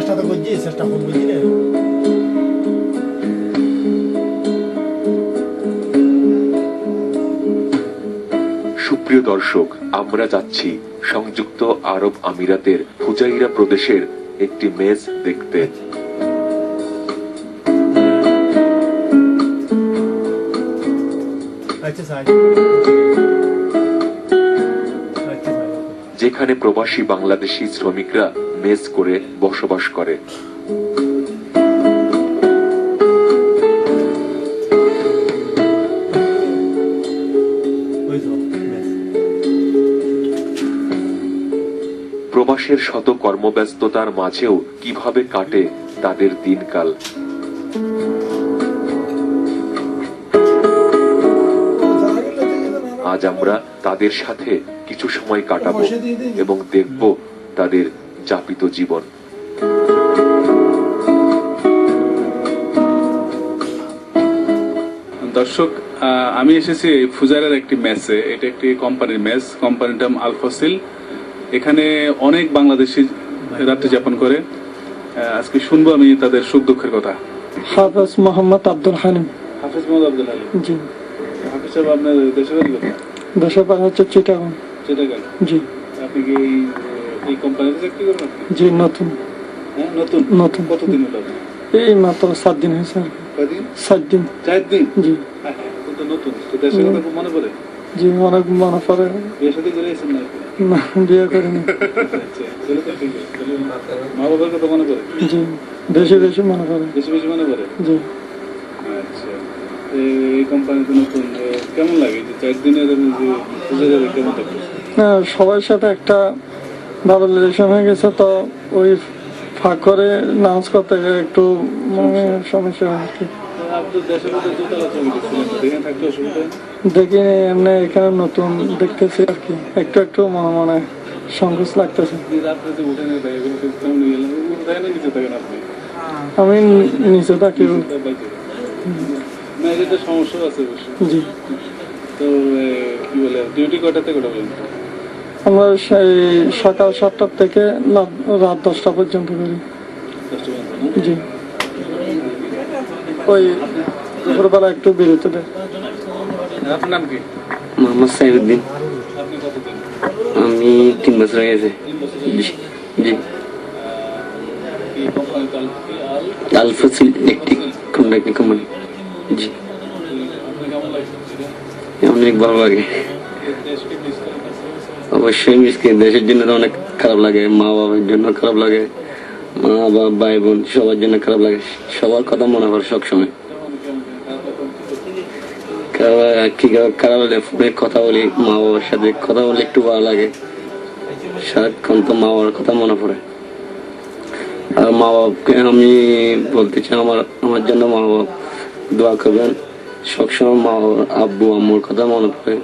চেষ্টা তো করছি, চেষ্টা করবো বুঝলে। সুপ্রিয় দর্শক, আমরা যাচ্ছি সংযুক্ত আরব আমিরাতের ফুজাইরা প্রদেশের একটি মেস দেখতে। যেখানে প্রবাসী বাংলাদেশি শ্রমিকরা মেস করে বসবাস করে। প্রবাসের শত কর্মব্যস্ততার মাঝেও কিভাবে কাটে তাদের দিনকাল। আজ আমরা তাদের সাথে কিছু সময় কাটাবো এবং দেখব তাদের যাপিত জীবন। দর্শক, আমি এসেছি ফুজাইরার একটি মেসে। এটা একটি কোম্পানির মেস, কোম্পানির নাম আল ফসিল। এখানে অনেক বাংলাদেশি রাত্রি যাপন করে। আজকে শুনবো আমি তাদের সুখ দুঃখের কথা। হাফেজ মোহাম্মদ আব্দুল হালিম। হাফেজ মোহাম্মদ আব্দুল হালিম, জি। হাফেজ সাহেব, আপনার দেশের বাড়ি কোথায়? দেশের বাড়ি হচ্ছে চিটাগাং। চিটাগাং, জি। আপনি কি এই কোম্পানিতে চাকরি করেন? জি, নতুন। হ্যাঁ, নতুন। নতুন। কতদিন হলো? এই মাত্র 7 দিন হয়েছে। কয়দিন? 7 দিন। 4 দিন, জি। তো নতুন, তো দেশের কথা খুব মনে পড়ে? জি, অনেক মনে পড়ে। বিয়ে শাদী করে এসেছেন না? না, বিয়ে করিনি। মা বাবার কথা মনে পড়ে? জি, বেশি বেশি মনে পড়ে। বেশি বেশি মনে পড়ে, জি। আচ্ছা, এই কোম্পানিতে নতুন কেমন লাগে? যে 4 দিনের কেমন থাকে? সবার সাথে একটা ভালো রিলেশন হয়ে গেছে, তো ওই ফাঁক করে নামাজ করতে একটু সমস্যা হয় আর কি। দেখি এমনি এখানে নতুন দেখতেছি আর কি, একটু একটু মনে মনে সংকোচ লাগতেছে। আমি নিচে থাকি। সমস্যা আছে, জি। তো কি বলে, ডিউটি কয়টা থেকে কটা পর্যন্ত? আমরা সকাল 7টা থেকে রাত 10টা পর্যন্ত করি, জি। ওই দুপুরবেলা একটু বিরতি দেয়। আপনার নাম কি? মোহাম্মদ সাইফুদ্দিন। আমি 3 বছর হয়ে গেছে, জি। আল ফসিল ইলেকট্রিক কন্ট্রাক্টিং কোম্পানি, জি। অনেক ভালো লাগে, অবশ্যই মিস করি। দেশের জন্য তো অনেক খারাপ লাগে, মা বাবার জন্য খারাপ লাগে, মা বাবা ভাই বোন সবার জন্য খারাপ লাগে। সবার কথা মনে পড়ে সবসময়। খারাপ হলে ফোনে কথা বলি, মা বাবার সাথে কথা বলে একটু ভালো লাগে। সারাক্ষণ তো মা বাবার কথা মনে পড়ে। আর মা বাবাকে আমি বলতে চাই, আমার জন্য মা বাবা দোয়া করবেন সবসময়। মা বাবা, আব্বু আম্মুর কথা মনে পড়ে,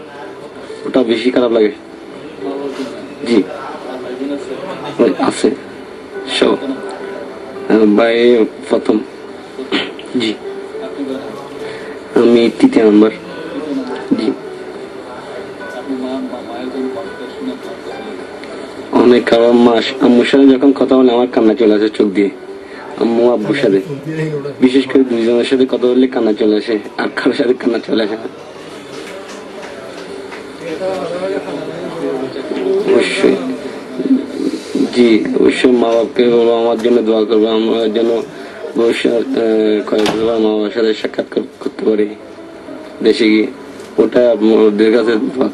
ওটা বেশি খারাপ লাগে, জি। আছে সব, ভাই প্রথম, জি। আমি 3 নম্বর, জি। অনেক খারাপ। আম্মুর সাথে যখন কথা বলে আমার কান্না চলে আসে চোখ দিয়ে। আম্মু আব্বুর সাথে, বিশেষ করে 2 জনের সাথে কথা বললে কান্না চলে আসে, আর কারোর সাথে কান্না চলে আসে না। অবশ্যই, জি, অবশ্যই মা বাবাকে বলবো আমার জন্য দোয়া করবো, আমার জন্য ভবিষ্যৎ মা বাবার সাথে সাক্ষাৎ করতে পারি দেশে গিয়ে, ওটা ওদের কাছে দোয়া।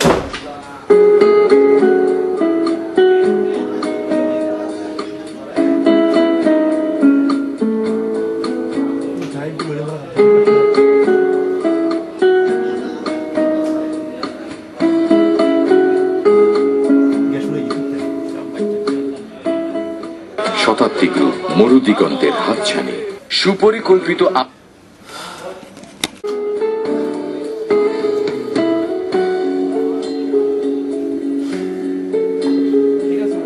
শতাব্দী গ্রুপ, মরুদিগন্তের হাতছানি, সুপরিকল্পিত। ঠিক আছে।